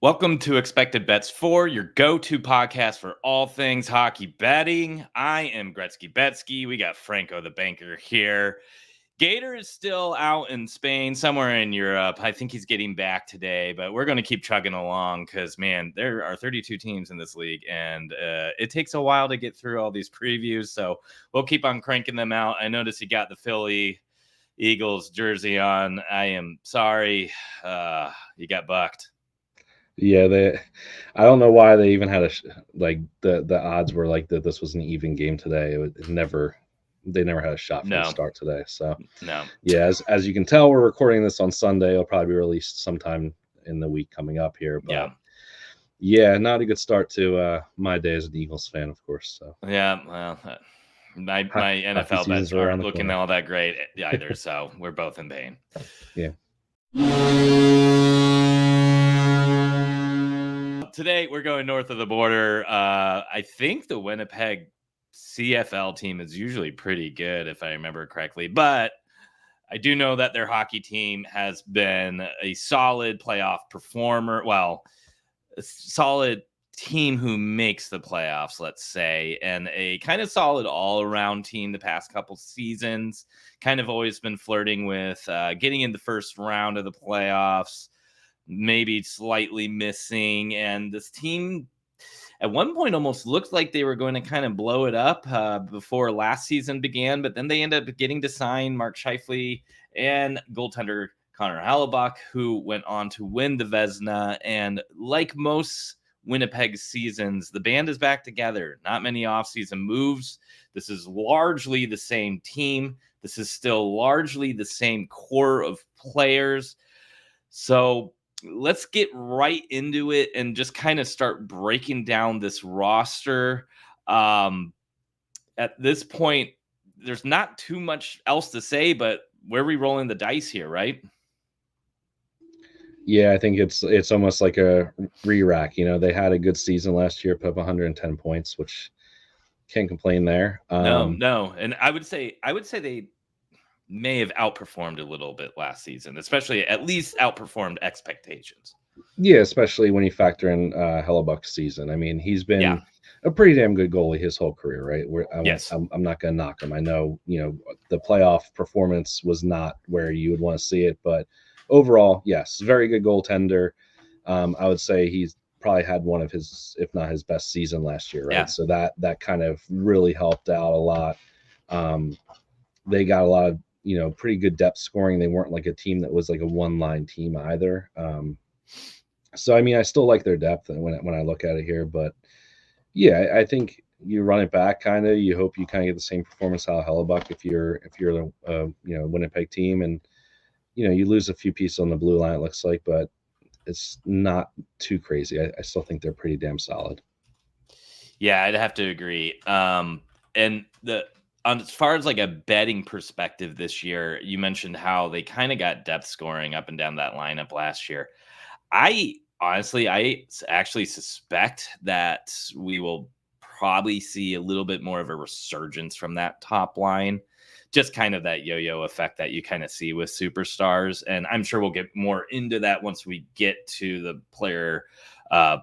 Welcome to Expected Bets 4, your go-to podcast for all things hockey betting. I am Gretzky Betsky. We got Franco the Banker here. Gator is still out in Spain, somewhere in Europe. I think he's getting back today, but we're going to keep chugging along because, man, there are 32 teams in this league, and it takes a while to get through all these previews, so we'll keep on cranking them out. I noticed he got the Philly Eagles jersey on. I am sorry. You got bucked. Yeah, I don't know why they even had the odds were like that this was an even game today. They never had a shot from the start today. So no. Yeah, as you can tell, we're recording this on Sunday. It'll probably be released sometime in the week coming up here. But yeah, not a good start to my day as an Eagles fan, of course. So yeah, well, my NFL bets aren't looking all that great either. So we're both in pain. Yeah. Today we're going north of the border. I think the Winnipeg CFL team is usually pretty good, if I remember correctly, but I do know that their hockey team has been a solid playoff performer. Well, a solid team who makes the playoffs, let's say, and a kind of solid all-around team the past couple seasons. Kind of always been flirting with getting in the first round of the playoffs, maybe slightly missing. And this team at one point almost looked like they were going to kind of blow it up before last season began, but then they ended up getting to sign Mark Scheifele and goaltender Connor Hellebuyck, who went on to win the Vezina. And like most Winnipeg seasons, the band is back together. Not many offseason moves. This is largely the same team. This is still largely the same core of players. So let's get right into it and just kind of start breaking down this roster. At this point, there's not too much else to say, but where are we rolling the dice here, right? Yeah, I think it's almost like a re-rack. You know, they had a good season last year, put up 110 points, which can't complain there. No. And I would say they may have outperformed a little bit last season, especially at least outperformed expectations. Yeah, especially when you factor in Hellebuck's season. I mean, he's been a pretty damn good goalie his whole career, right? I'm not going to knock him. I know, the playoff performance was not where you would want to see it, but overall, yes, very good goaltender. I would say he's probably had one of his, if not his best season last year, right? Yeah. So that kind of really helped out a lot. They got a lot of, pretty good depth scoring. They weren't like a team that was like a one-line team either. So, I mean, I still like their depth when I look at it here, but yeah, I think you run it back kind of. You hope you kind of get the same performance out of Hellebuyck if you're the Winnipeg team, and you lose a few pieces on the blue line, it looks like, but it's not too crazy. I still think they're pretty damn solid. Yeah, I'd have to agree. And as far as like a betting perspective this year, you mentioned how they kind of got depth scoring up and down that lineup last year. I actually suspect that we will probably see a little bit more of a resurgence from that top line. Just kind of that yo-yo effect that you kind of see with superstars. And I'm sure we'll get more into that once we get to the player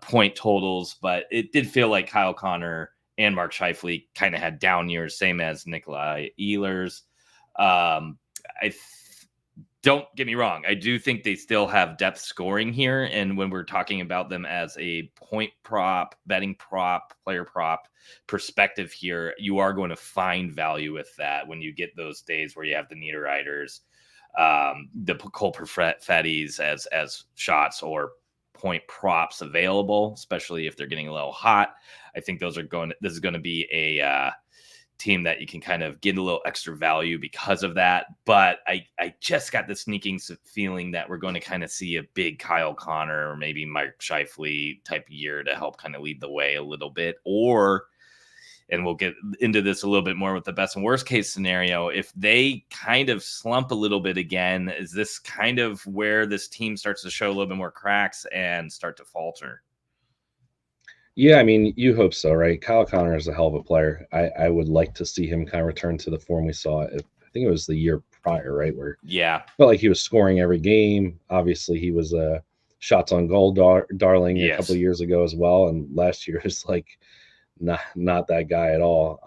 point totals. But it did feel like Kyle Connor and Mark Scheifele kind of had down years, same as Nikolai Ehlers. Don't get me wrong. I do think they still have depth scoring here. And when we're talking about them as a point prop, betting prop, player prop perspective here, you are going to find value with that when you get those days where you have the Niederreiters, the Cole Perfettis as shots or point props available, especially if they're getting a little hot. I think this is going to be a team that you can kind of get a little extra value because of that. But I just got the sneaking feeling that we're going to kind of see a big Kyle Connor or maybe Mike Scheifele type year to help kind of lead the way a little bit. And we'll get into this a little bit more with the best and worst case scenario. If they kind of slump a little bit again, is this kind of where this team starts to show a little bit more cracks and start to falter? Yeah, I mean, you hope so, right? Kyle Connor is a hell of a player. I would like to see him kind of return to the form we saw. I think it was the year prior, right? Where felt like he was scoring every game. Obviously, he was shots on goal darling a couple Yes. of years ago as well, and last year is like not that guy at all.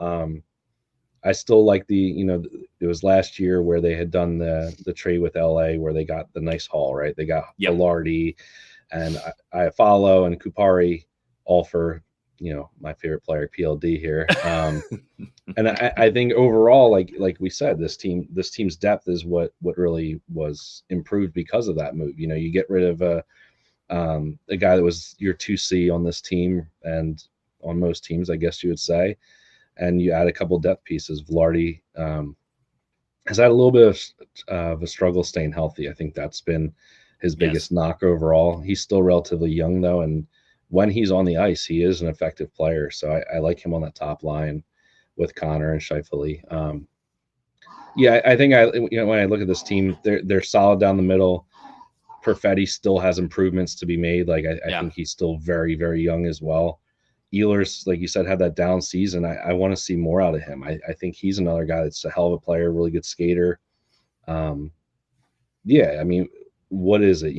I still like it was last year where they had done the trade with LA where they got the nice haul, right? They got Yep. Velarde and Iafallo and Kupari, all for my favorite player PLD here. And I think overall, like we said, this team's depth is what really was improved because of that move. You get rid of a guy that was your 2C on this team and on most teams, I guess you would say, and you add a couple depth pieces. Velarde has had a little bit of a struggle staying healthy. I think that's been his biggest knock overall. He's still relatively young though, and when he's on the ice, he is an effective player. So I like him on that top line with Connor and Scheifele. Yeah, I think when I look at this team, they're solid down the middle. Perfetti still has improvements to be made. Like I think he's still very, very young as well. Ehlers, like you said, had that down season. I want to see more out of him. I think he's another guy that's a hell of a player, really good skater. Yeah, I mean, what is it?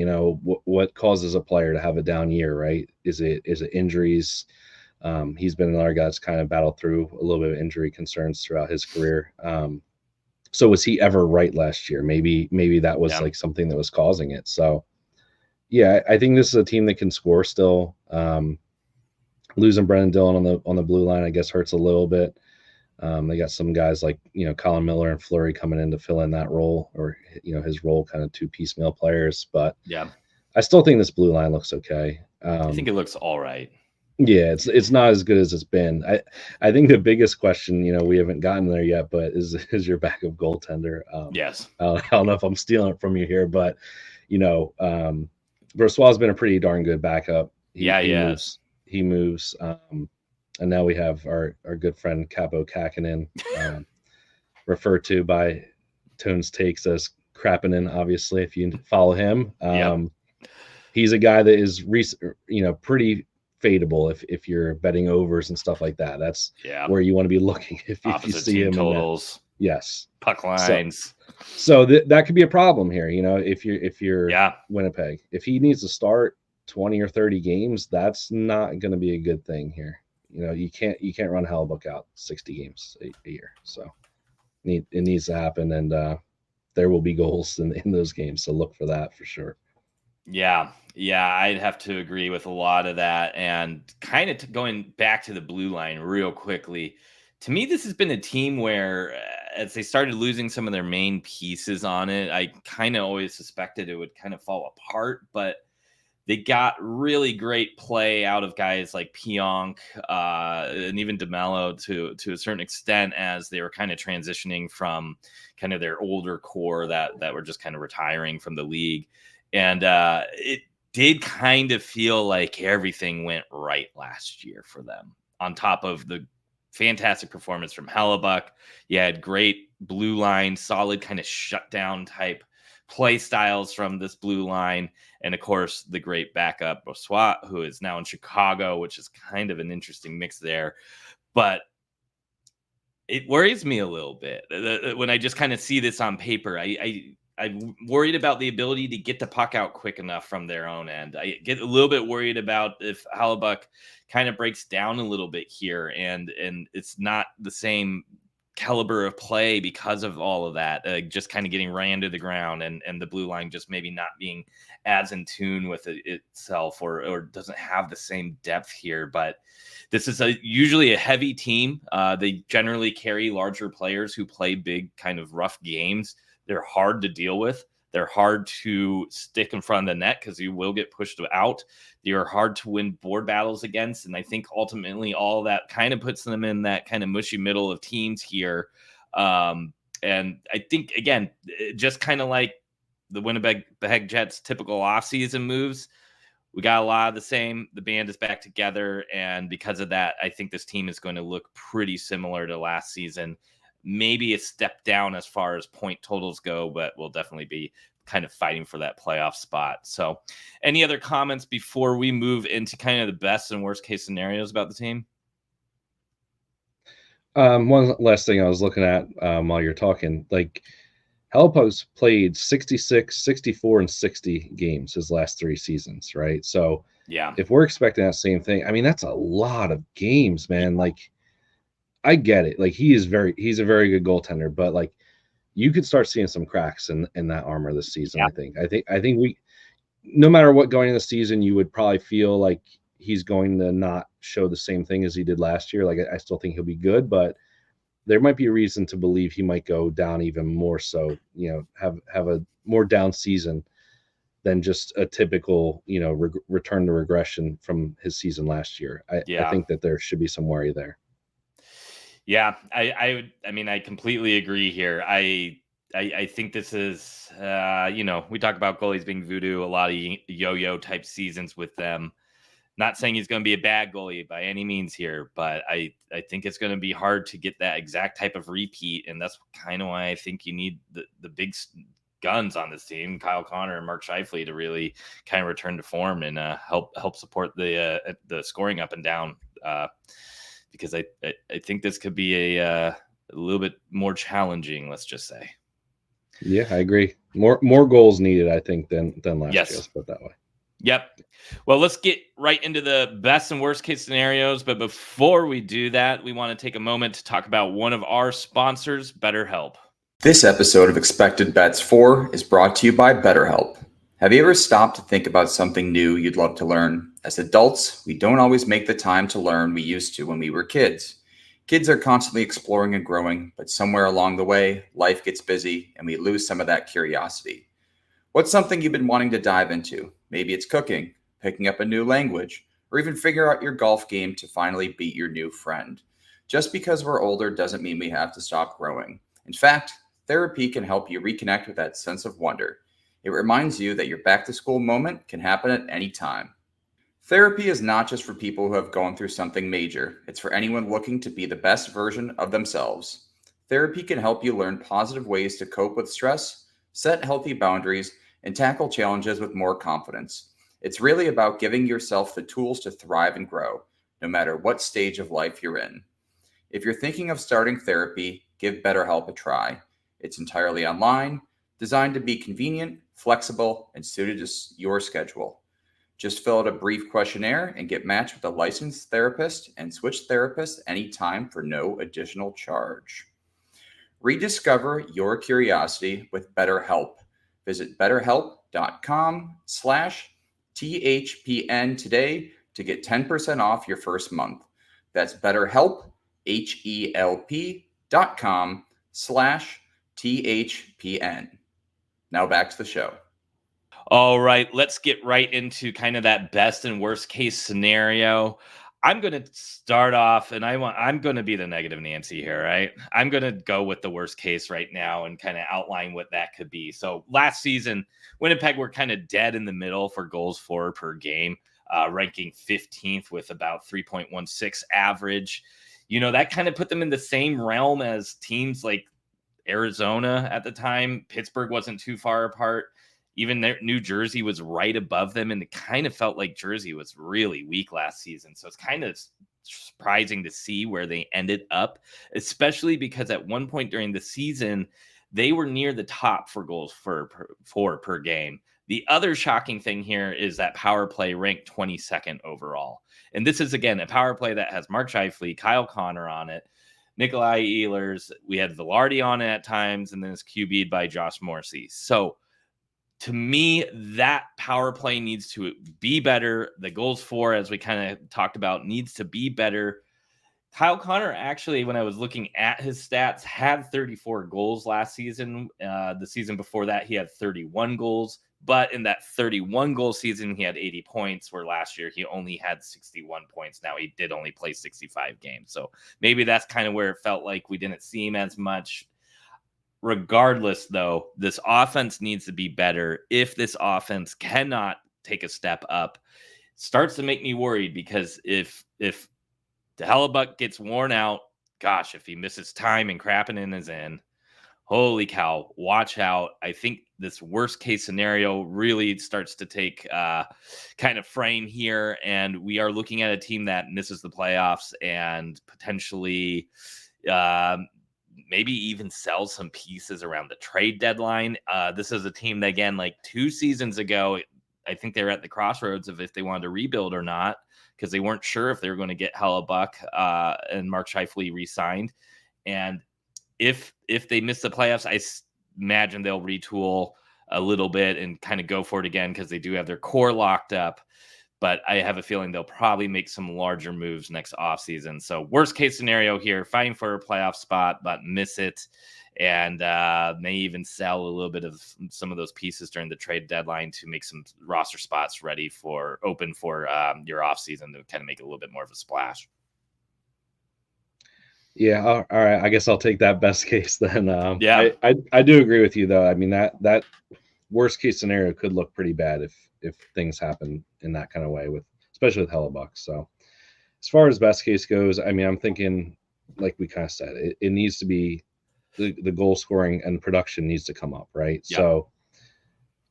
What causes a player to have a down year, right? Is it injuries? He's been another guy that's kind of battled through a little bit of injury concerns throughout his career. So was he ever right last year? Maybe that was like something that was causing it. So yeah, I think this is a team that can score still. Losing Brendan Dillon on the blue line, I guess, hurts a little bit. They got some guys like Colin Miller and Fleury coming in to fill in that role, or his role, kind of two piecemeal players. But I still think this blue line looks okay. I think it looks all right. Yeah, it's not as good as it's been. I think the biggest question, we haven't gotten there yet, but is your backup goaltender. Yes. I don't know if I'm stealing it from you here, but Brossoit's been a pretty darn good backup. He moves. And now we have our good friend Capo Kakinen, referred to by Tones Takes as Krappinen, obviously, if you follow him. He's a guy that is pretty fadeable if you're betting overs and stuff like that. That's where you want to be looking if you see him totals. Yes, puck lines. So that could be a problem here. If you're Winnipeg, if he needs to start 20 or 30 games, that's not going to be a good thing here. You can't run Hellebook out 60 games a year. So it needs to happen, and there will be goals in those games. So look for that for sure. Yeah, I'd have to agree with a lot of that. And kind of going back to the blue line real quickly, to me, this has been a team where as they started losing some of their main pieces on it, I kind of always suspected it would kind of fall apart, but they got really great play out of guys like Pionk and even DeMello to a certain extent as they were kind of transitioning from kind of their older core that were just kind of retiring from the league. And it did kind of feel like everything went right last year for them. On top of the fantastic performance from Hellebuyck, you had great blue line, solid kind of shutdown type play styles from this blue line. And of course, the great backup Brossoit, who is now in Chicago, which is kind of an interesting mix there. But it worries me a little bit when I just kind of see this on paper. I'm worried about the ability to get the puck out quick enough from their own end. I get a little bit worried about if Hellebuyck kind of breaks down a little bit here and it's not the same caliber of play because of all of that, just kind of getting ran to the ground and the blue line just maybe not being as in tune with itself or doesn't have the same depth here. But this is usually a heavy team. They generally carry larger players who play big kind of rough games. They're hard to deal with. They're hard to stick in front of the net because you will get pushed out. You're hard to win board battles against. And I think ultimately all that kind of puts them in that kind of mushy middle of teams here. And I think, again, just kind of like the Winnipeg Jets typical offseason moves, we got a lot of the same. The band is back together. And because of that, I think this team is going to look pretty similar to last season. Maybe a step down as far as point totals go, but we'll definitely be kind of fighting for that playoff spot. So any other comments before we move into kind of the best and worst case scenarios about the team? One last thing I was looking at while you're talking, like Hellepuck's played 66, 64, and 60 games his last 3 seasons, right? So Yeah. if we're expecting that same thing, I mean, that's a lot of games, man. Like, I get it. Like, he's a very good goaltender, but like, you could start seeing some cracks in that armor this season. Yeah. I think we, no matter what going into the season, you would probably feel like he's going to not show the same thing as he did last year. Like, I still think he'll be good, but there might be a reason to believe he might go down even more. So, have a more down season than just a typical, return to regression from his season last year. I Yeah. think that there should be some worry there. Yeah, I mean, I completely agree here. I think this is, we talk about goalies being voodoo, a lot of yo-yo type seasons with them. Not saying he's going to be a bad goalie by any means here, but I think it's going to be hard to get that exact type of repeat, and that's kind of why I think you need the big guns on this team, Kyle Connor and Mark Scheifele, to really kind of return to form and help support the scoring up and down. Because I think this could be a little bit more challenging, let's just say. Yeah, I agree. More goals needed, I think, than last year. Let's put it that way. Yep. Well, let's get right into the best and worst case scenarios. But before we do that, we want to take a moment to talk about one of our sponsors, BetterHelp. This episode of Expected Bets 4 is brought to you by BetterHelp. Have you ever stopped to think about something new you'd love to learn? As adults, we don't always make the time to learn we used to when we were kids. Kids are constantly exploring and growing, but somewhere along the way, life gets busy and we lose some of that curiosity. What's something you've been wanting to dive into? Maybe it's cooking, picking up a new language, or even figure out your golf game to finally beat your new friend. Just because we're older doesn't mean we have to stop growing. In fact, therapy can help you reconnect with that sense of wonder. It reminds you that your back-to-school moment can happen at any time. Therapy is not just for people who have gone through something major. It's for anyone looking to be the best version of themselves. Therapy can help you learn positive ways to cope with stress, set healthy boundaries, and tackle challenges with more confidence. It's really about giving yourself the tools to thrive and grow, no matter what stage of life you're in. If you're thinking of starting therapy, give BetterHelp a try. It's entirely online, designed to be convenient, flexible, and suited to your schedule. Just fill out a brief questionnaire and get matched with a licensed therapist and switch therapists anytime for no additional charge. Rediscover your curiosity with BetterHelp. Visit betterhelp.com/THPN today to get 10% off your first month. That's BetterHelp, HELP.com/THPN. Now back to the show. All right, let's get right into kind of that best and worst case scenario. I'm going to start off, and I'm going to be the negative Nancy here, right? I'm going to go with the worst case right now and kind of outline what that could be. So last season, Winnipeg were kind of dead in the middle for goals for per game, ranking 15th with about 3.16 average. That kind of put them in the same realm as teams like Arizona at the time. Pittsburgh wasn't too far apart. Even New Jersey was right above them, and it kind of felt like Jersey was really weak last season. So it's kind of surprising to see where they ended up, especially because at one point during the season, they were near the top for goals for per game. The other shocking thing here is that power play ranked 22nd overall. And this is, again, a power play that has Mark Scheifele, Kyle Connor on it, Nikolai Ehlers. We had Velarde on it at times, and then it's QB'd by Josh Morrissey. So to me, that power play needs to be better. The goals for, as we kind of talked about, needs to be better. Kyle Connor, actually, when I was looking at his stats, had 34 goals last season. The season before that, he had 31 goals. But in that 31 goal season, he had 80 points, where last year he only had 61 points. Now, he did only play 65 games. So maybe that's kind of where it felt like we didn't see him as much. Regardless, though, this offense needs to be better. If this offense cannot take a step up, starts to make me worried, because if the Hellebuck gets worn out, gosh, if he misses time and Krappinen is in, holy cow, watch out. I think this worst case scenario really starts to take kind of frame here, and we are looking at a team that misses the playoffs and potentially maybe even sell some pieces around the trade deadline. This is a team that, again, like 2 seasons ago, I think they were at the crossroads of if they wanted to rebuild or not, because they weren't sure if they were going to get Hellebuck and Mark Scheifele re-signed. And if they miss the playoffs, I imagine they'll retool a little bit and kind of go for it again, because they do have their core locked up. But I have a feeling they'll probably make some larger moves next offseason. So worst case scenario here, fighting for a playoff spot, but miss it. And may even sell a little bit of some of those pieces during the trade deadline to make some roster spots ready for open for your offseason to kind of make it a little bit more of a splash. Yeah, all right. I guess I'll take that best case then. Yeah. I do agree with you though. I mean, that worst case scenario could look pretty bad if things happen in that kind of way, especially with Hellebuck. So as far as best case goes, I mean, I'm thinking, like we kind of said, it needs to be the goal scoring and production needs to come up, right? Yeah. So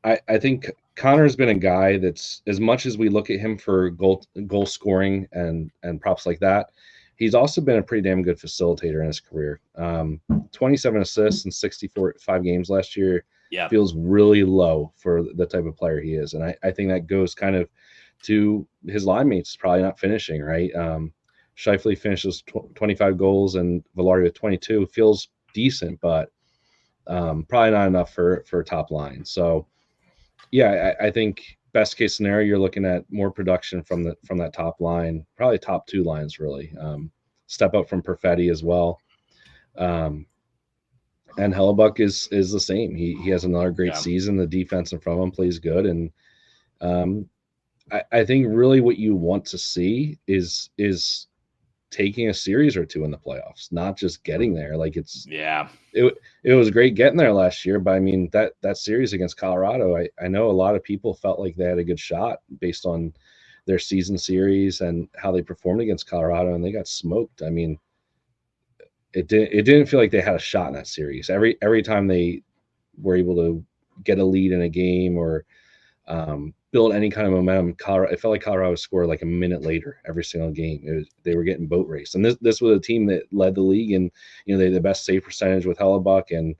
I think Connor's been a guy that's, as much as we look at him for goal scoring and props like that, he's also been a pretty damn good facilitator in his career. 27 assists in 5 games last year. Yeah. Feels really low for the type of player he is. And I think that goes kind of to his line mates probably not finishing, right? Scheifele finishes 25 goals and Velarde with 22. Feels decent, but probably not enough for top line. So, yeah, I think best case scenario, you're looking at more production from that top line, probably top 2 lines really. Step up from Perfetti as well. And Hellebuck is the same. He has another great season. The defense in front of him plays good, and I think really what you want to see is taking a series or 2 in the playoffs, not just getting there. Like it was great getting there last year, but I mean that series against Colorado, I know a lot of people felt like they had a good shot based on their season series and how they performed against Colorado, and they got smoked. I mean, it didn't feel like they had a shot in that series. Every time they were able to get a lead in a game or build any kind of momentum, it felt like Colorado scored like a minute later every single game. They were getting boat raced, and this was a team that led the league, and they had the best save percentage with Hellebuck, and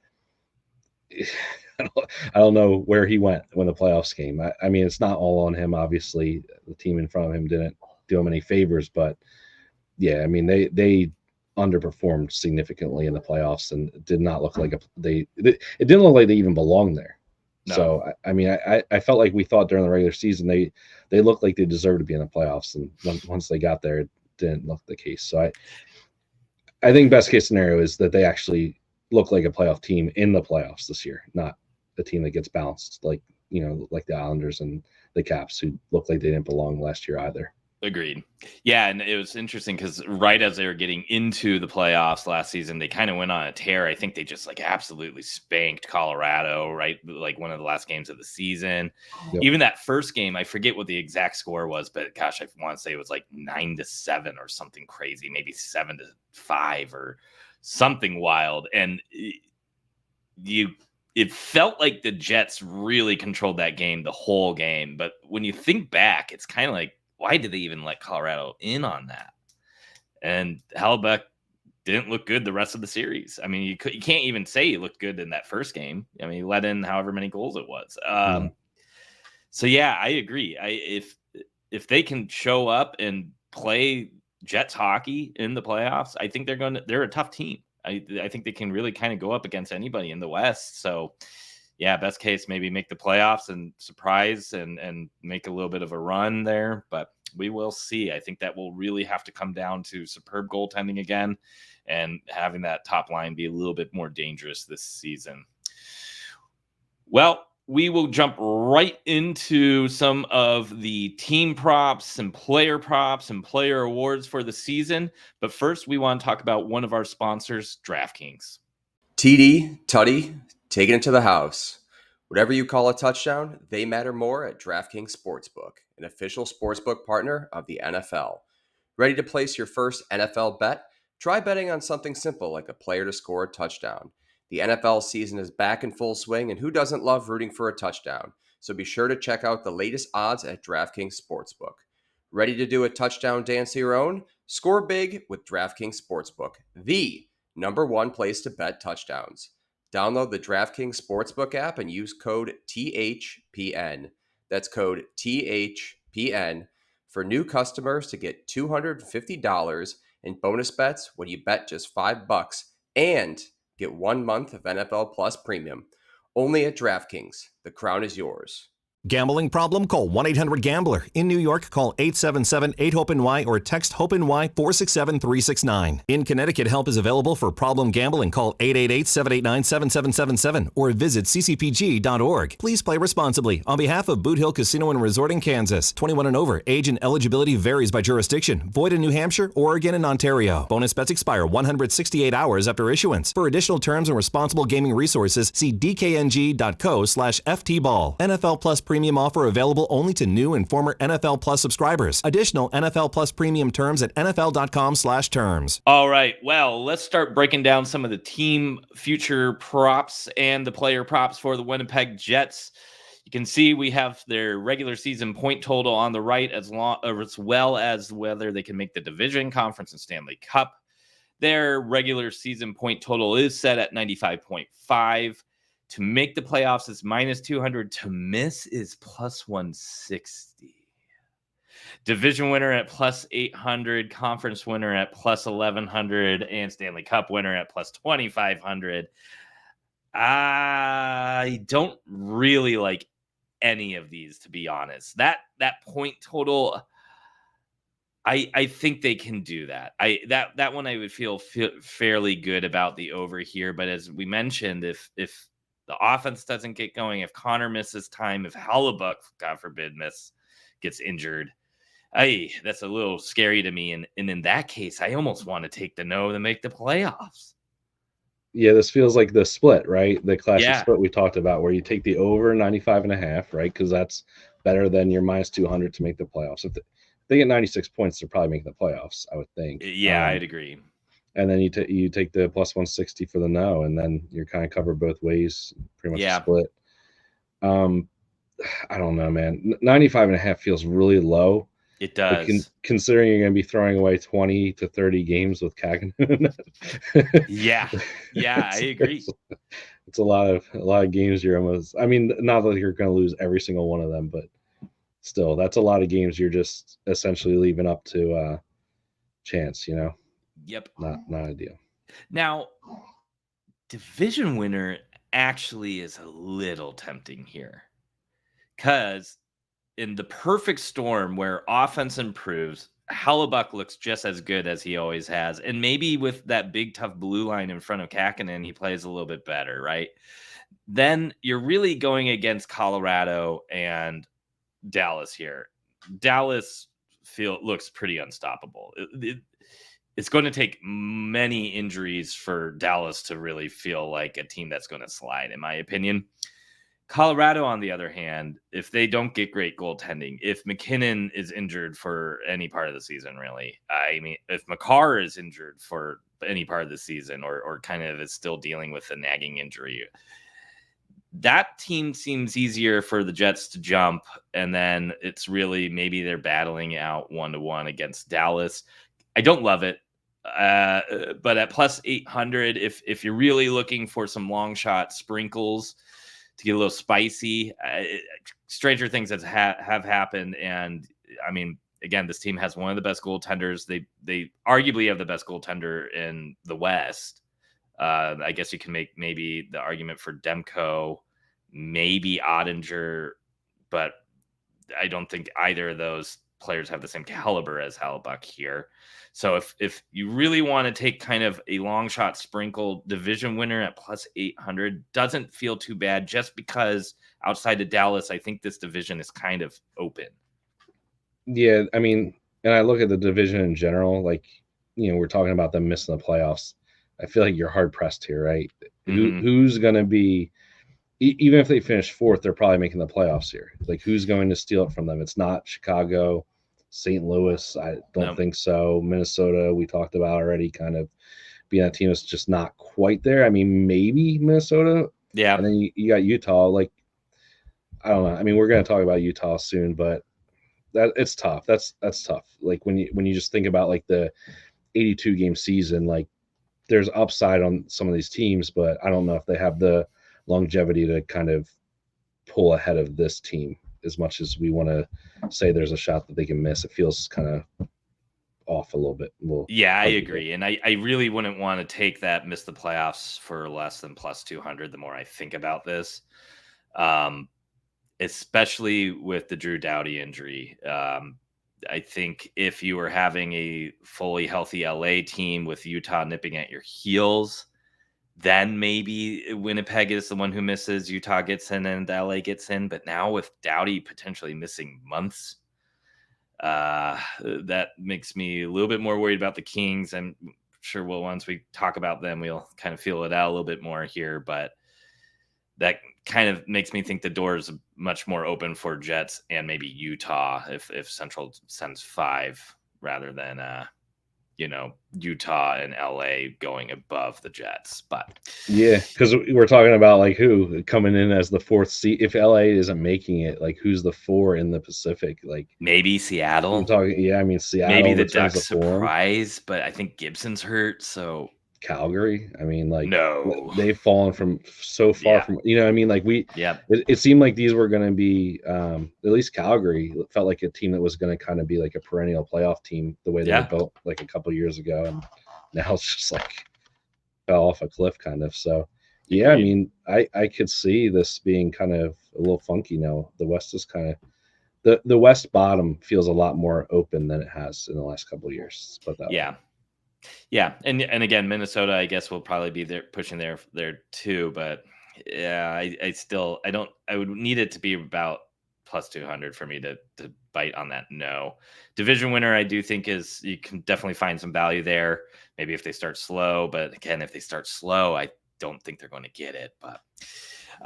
I don't know where he went when the playoffs came. I mean, it's not all on him. Obviously, the team in front of him didn't do him any favors, but yeah, I mean they underperformed significantly in the playoffs and did not look like it didn't look like they even belonged there. No. So I mean, I felt like we thought during the regular season they looked like they deserved to be in the playoffs, and once they got there, it didn't look the case. So I think best case scenario is that they actually look like a playoff team in the playoffs this year, not a team that gets bounced like the Islanders and the Caps, who looked like they didn't belong last year either. Agreed. Yeah, and it was interesting because right as they were getting into the playoffs last season, they kind of went on a tear. I think they just absolutely spanked Colorado, right? Like one of the last games of the season. Yep. Even that first game, I forget what the exact score was, but gosh, I want to say it was like 9-7 or something crazy, maybe 7-5 or something wild. And it felt like the Jets really controlled that game the whole game. But when you think back, it's kind of like, why did they even let Colorado in on that? And Hellebuck didn't look good the rest of the series. I mean, you can't even say he looked good in that first game. I mean, he let in however many goals it was. So yeah, I agree. If they can show up and play Jets hockey in the playoffs, I think they're a tough team. I think they can really kind of go up against anybody in the West. So yeah, best case, maybe make the playoffs and surprise and make a little bit of a run there, but we will see. I think that will really have to come down to superb goaltending again and having that top line be a little bit more dangerous this season. Well, we will jump right into some of the team props and player awards for the season. But first, we want to talk about one of our sponsors, DraftKings. TD, Tutty, taking it to the house. Whatever you call a touchdown, they matter more at DraftKings Sportsbook, an official sportsbook partner of the NFL. Ready to place your first NFL bet? Try betting on something simple like a player to score a touchdown. The NFL season is back in full swing, and who doesn't love rooting for a touchdown? So be sure to check out the latest odds at DraftKings Sportsbook. Ready to do a touchdown dance of your own? Score big with DraftKings Sportsbook, the #1 place to bet touchdowns. Download the DraftKings Sportsbook app and use code THPN. That's code THPN for new customers to get $250 in bonus bets when you bet just $5 and get 1 month of NFL Plus Premium. Only at DraftKings. The crown is yours. Gambling problem? Call 1-800-GAMBLER. In New York, call 877-8-HOPE-NY or text HOPE-NY 467-369. In Connecticut, help is available for problem gambling. Call 888-789-7777 or visit ccpg.org. Please play responsibly. On behalf of Boot Hill Casino and Resort in Kansas, 21 and over. Age and eligibility varies by jurisdiction. Void in New Hampshire, Oregon, and Ontario. Bonus bets expire 168 hours after issuance. For additional terms and responsible gaming resources, see dkng.co/ftball. NFL Plus Premium offer available only to new and former NFL Plus subscribers. Additional NFL Plus Premium terms at nfl.com/terms. All right. Well, let's start breaking down some of the team future props and the player props for the Winnipeg Jets. You can see we have their regular season point total on the right, as well as whether they can make the division, conference, and Stanley Cup. Their regular season point total is set at 95.5. To make the playoffs is -200. To miss is +160. Division winner at +800. Conference winner at +1100. And Stanley Cup winner at +2500. I don't really like any of these, to be honest. That point total, I think they can do that. That one I would feel fairly good about the over here. But as we mentioned, if the offense doesn't get going, if Connor misses time, if Hellebuyck, God forbid, gets injured, that's a little scary to me. And in that case, I almost want to take the no to make the playoffs. Yeah, this feels like the split, right? The classic Yeah. split we talked about, where you take the over 95.5, right? Because that's better than your -200 to make the playoffs. If they get 96 points, they're probably making the playoffs, I would think. Yeah, I'd agree. And then you take the +160 for the no, and then you're kind of covered both ways, pretty much a split. I don't know, man. 95.5 feels really low. It does. Considering you're going to be throwing away 20 to 30 games with Kakinen. Yeah, I agree. It's a lot of games you're almost. I mean, not that you're going to lose every single one of them, but still, that's a lot of games you're just essentially leaving up to chance. Yep. Not ideal. Now, division winner actually is a little tempting here, because in the perfect storm where offense improves, Hellebuyck looks just as good as he always has. And maybe with that big, tough blue line in front of Kakinen, he plays a little bit better, right? Then you're really going against Colorado and Dallas here. Dallas looks pretty unstoppable. It's going to take many injuries for Dallas to really feel like a team that's going to slide, in my opinion. Colorado, on the other hand, if they don't get great goaltending, if McKinnon is injured for any part of the season, really, I mean, if Makar is injured for any part of the season or kind of is still dealing with a nagging injury, that team seems easier for the Jets to jump. And then it's really maybe they're battling out 1-1 against Dallas. I don't love it. But at +800, if you're really looking for some long shot sprinkles to get a little spicy, stranger things have happened. And I mean, again, this team has one of the best goaltenders. They arguably have the best goaltender in the West. I guess you can make maybe the argument for Demko, maybe Ottinger, but I don't think either of those players have the same caliber as Hellebuyck here. So if you really want to take kind of a long shot sprinkle, division winner at +800 doesn't feel too bad, just because outside of Dallas, I think this division is kind of open. Yeah, I mean, and I look at the division in general, like, we're talking about them missing the playoffs. I feel like you're hard pressed here, right? Mm-hmm. Who's going to be, even if they finish fourth, they're probably making the playoffs here. Like, who's going to steal it from them? It's not Chicago. St. Louis, I don't think so. Minnesota, we talked about already, kind of being a team that's just not quite there. I mean, maybe Minnesota. Yeah. And then you got Utah. Like, I don't know. I mean, we're going to talk about Utah soon, but it's tough. That's tough. Like, when you just think about like the 82 game season, like there's upside on some of these teams, but I don't know if they have the longevity to kind of pull ahead of this team as much as we want to say there's a shot that they can miss. It feels kind of off a little bit. Yeah, I agree. And I really wouldn't want to take that miss the playoffs for less than plus 200 the more I think about this. Especially with the Drew Doughty injury. I think if you were having a fully healthy LA team with Utah nipping at your heels, then maybe Winnipeg is the one who misses, Utah gets in, and LA gets in. But now with Doughty potentially missing months, that makes me a little bit more worried about the Kings. I'm sure once we talk about them, we'll kind of feel it out a little bit more here. But that kind of makes me think the door is much more open for Jets and maybe Utah if Central sends 5 rather than Utah and LA going above the Jets. But yeah, because we're talking about like who coming in as the 4th seed. If LA isn't making it, like who's the 4 in the Pacific? Like maybe Seattle. I'm talking, yeah, I mean Seattle. Maybe the Ducks surprise, but I think Gibson's hurt, so Calgary. I mean, like no, they've fallen from so far from, I mean, like it seemed like these were going to be, at least Calgary felt like a team that was going to kind of be like a perennial playoff team the way they were built like a couple years ago. And now it's just like fell off a cliff kind of. So yeah, I mean, I could see this being kind of a little funky now. The West is kind of, the West bottom feels a lot more open than it has in the last couple of years. But yeah, and again, Minnesota, I guess will probably be there pushing there too. But yeah, I would need it to be about plus 200 for me to bite on that. No division winner, I do think you can definitely find some value there. Maybe if they start slow, but again, if they start slow, I don't think they're going to get it. But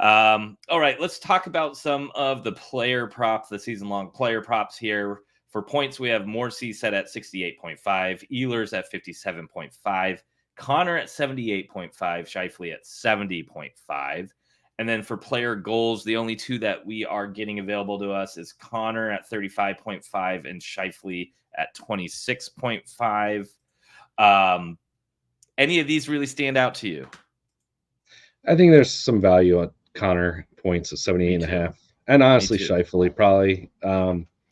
all right, let's talk about some of the player props, the season long player props here. For points, we have Morrissey set at 68.5, Ehlers at 57.5, Connor at 78.5, Scheifele at 70.5. And then for player goals, the only 2 that we are getting available to us is Connor at 35.5 and Scheifele at 26.5. Any of these really stand out to you? I think there's some value on Connor points at 78.5. And honestly, Scheifele probably.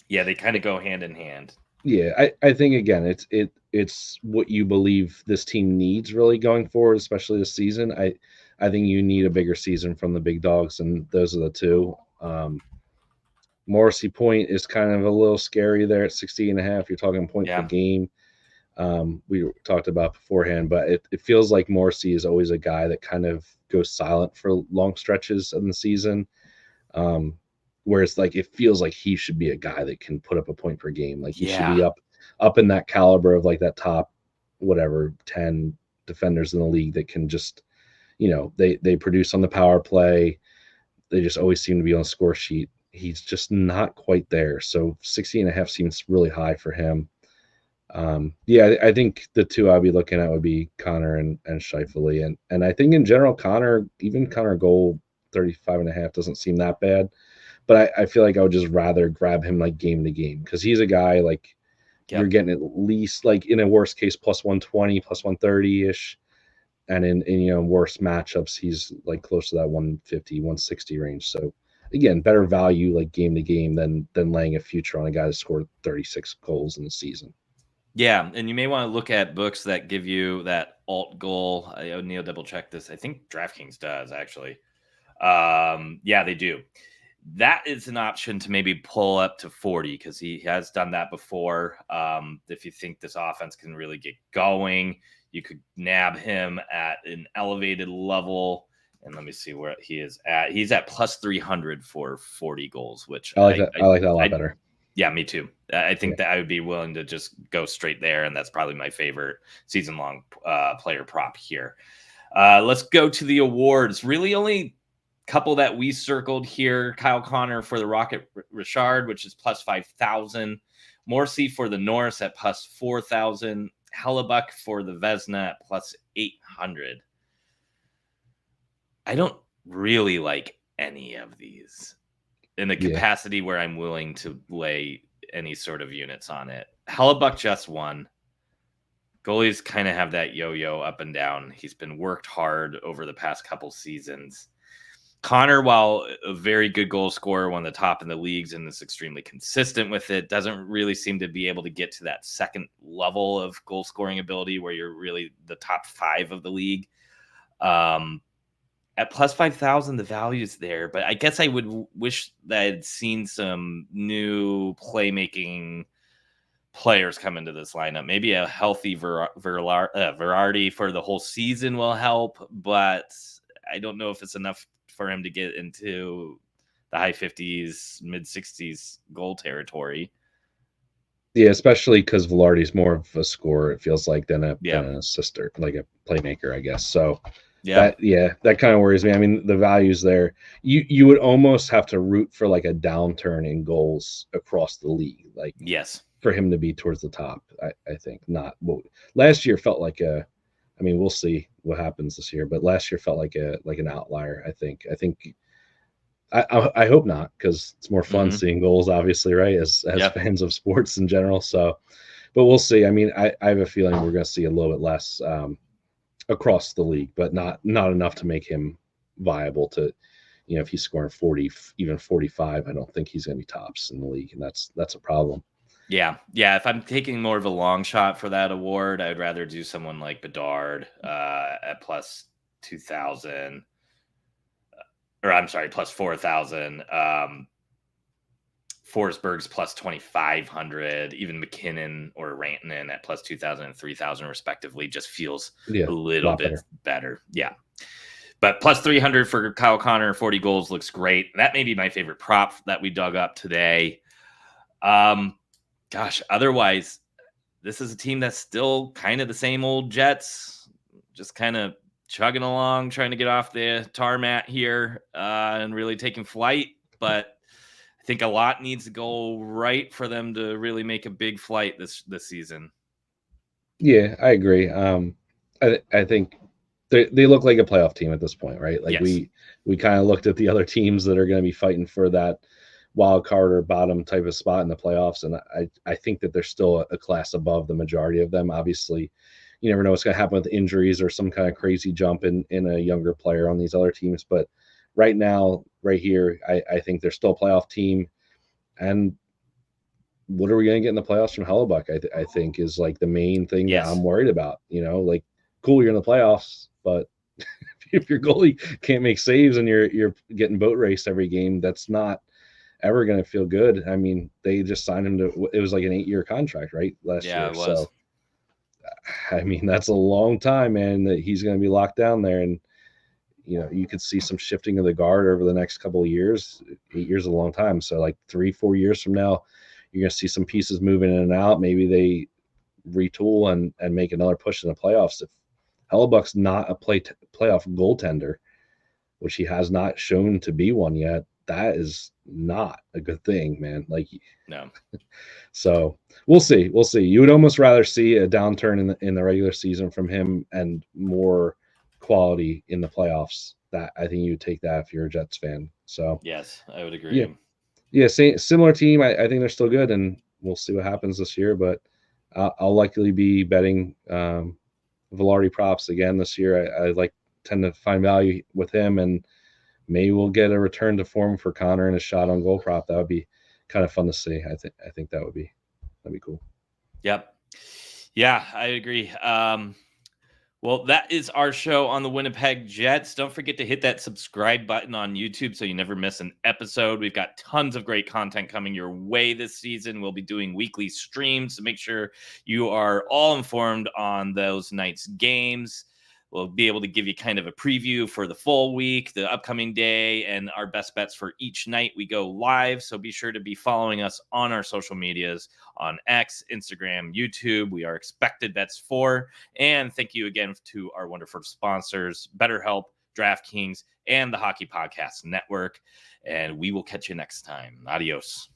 Yeah, they kind of go hand in hand. Yeah, I think again, it's what you believe this team needs really going forward, especially this season. I think you need a bigger season from the big dogs, and those are the 2. Morrissey point is kind of a little scary there at 60.5. You're talking point per game. We talked about beforehand, but it feels like Morrissey is always a guy that kind of goes silent for long stretches in the season. Whereas like it feels like he should be a guy that can put up a point per game. Like he should be up in that caliber of like that top 10 defenders in the league that can just, they produce on the power play. They just always seem to be on the score sheet. He's just not quite there. So 60.5 seems really high for him. I think the 2 I'd be looking at would be Connor and Scheifele. And I think in general, Connor goal 35.5 doesn't seem that bad. But I feel like I would just rather grab him like game to game because he's a guy like you're getting at least like in a worst case plus 120, plus 130 ish, and in worse matchups he's like close to that 150, 160 range. So again, better value like game to game than laying a future on a guy that scored 36 goals in the season. Yeah, and you may want to look at books that give you that alt goal. I need to double check this. I think DraftKings does actually. Yeah, they do. That is an option to maybe pull up to 40 because he has done that before. If you think this offense can really get going, you could nab him at an elevated level. And let me see where he is at. He's at plus 300 for 40 goals, which I like that a lot better. Yeah, me too. I think that I would be willing to just go straight there. And that's probably my favorite season long player prop here. Let's go to the awards. Really only couple that we circled here. Kyle Connor for the Rocket Richard, which is plus 5,000. Morrissey for the Norris at plus 4,000. Hellebuck for the Vezina at plus 800. I don't really like any of these in the capacity where I'm willing to lay any sort of units on it. Hellebuck just won. Goalies kind of have that yo-yo up and down. He's been worked hard over the past couple seasons. Connor, while a very good goal scorer, one of the top in the leagues, and is extremely consistent with it, doesn't really seem to be able to get to that second level of goal scoring ability where you're really the top 5 of the league. At plus 5,000, the value's there, but I guess I would wish that I'd seen some new playmaking players come into this lineup. Maybe a healthy Verardi for the whole season will help, but I don't know if it's enough for him to get into the high 50s, mid 60s goal territory. Yeah, especially because Velarde's more of a scorer, it feels like, than an assister, like a playmaker, I guess. So that kind of worries me. I mean, the value's there. You would almost have to root for like a downturn in goals across the league, like for him to be towards the top. I think not. Well, last year felt like I mean, we'll see what happens this year, but last year felt like an outlier. I think I hope not, because it's more fun seeing goals, obviously, right? As fans of sports in general. So, but we'll see. I mean, I have a feeling we're going to see a little bit less across the league, but not enough to make him viable to, if he's scoring 40, even 45, I don't think he's going to be tops in the league. And that's a problem. Yeah. If I'm taking more of a long shot for that award, I'd rather do someone like Bedard at plus 2,000. Or I'm sorry, plus 4,000. Forsberg's plus 2,500. Even McKinnon or Rantanen at plus 2,000 and 3,000 respectively just feels a little bit better. Yeah. But plus 300 for Kyle Connor, 40 goals looks great. That may be my favorite prop that we dug up today. Otherwise, this is a team that's still kind of the same old Jets, just kind of chugging along, trying to get off the tarmac here and really taking flight. But I think a lot needs to go right for them to really make a big flight this season. Yeah, I agree. I think they look like a playoff team at this point, right? Like we kind of looked at the other teams that are going to be fighting for that wild card or bottom type of spot in the playoffs, and I think that they're still a class above the majority of them. Obviously, you never know what's going to happen with injuries or some kind of crazy jump in a younger player on these other teams. But right now, right here, I think they're still a playoff team. And what are we going to get in the playoffs from Hellebuck? I think is like the main thing that I'm worried about. Like, cool, you're in the playoffs, but if your goalie can't make saves and you're getting boat raced every game, that's not ever going to feel good. I mean, they just signed him to, it was like an 8-year contract, right? Last year. It was. So, I mean, that's a long time, man, that he's going to be locked down there. And, you could see some shifting of the guard over the next couple of years. 8 years is a long time. So like 3-4 years from now, you're going to see some pieces moving in and out. Maybe they retool and make another push in the playoffs. If Hellebuck's not a playoff goaltender, which he has not shown to be one yet, that is not a good thing, man. Like, no. So we'll see. You would almost rather see a downturn in the regular season from him and more quality in the playoffs. That I think you would take that if you're a Jets fan. So yes, I would agree. Yeah. Similar team. I think they're still good, and we'll see what happens this year. But I'll likely be betting Velarde props again this year. I tend to find value with him, and maybe we'll get a return to form for Connor and a shot on goal prop. That would be kind of fun to see. I think that'd be cool. Yep. Yeah, I agree. Well, that is our show on the Winnipeg Jets. Don't forget to hit that subscribe button on YouTube so you never miss an episode. We've got tons of great content coming your way this season. We'll be doing weekly streams, so make sure you are all informed on those nights' games. We'll be able to give you kind of a preview for the full week, the upcoming day, and our best bets for each night we go live. So be sure to be following us on our social medias on X, Instagram, YouTube. We are Expected Bets 4. And thank you again to our wonderful sponsors, BetterHelp, DraftKings, and the Hockey Podcast Network. And we will catch you next time. Adios.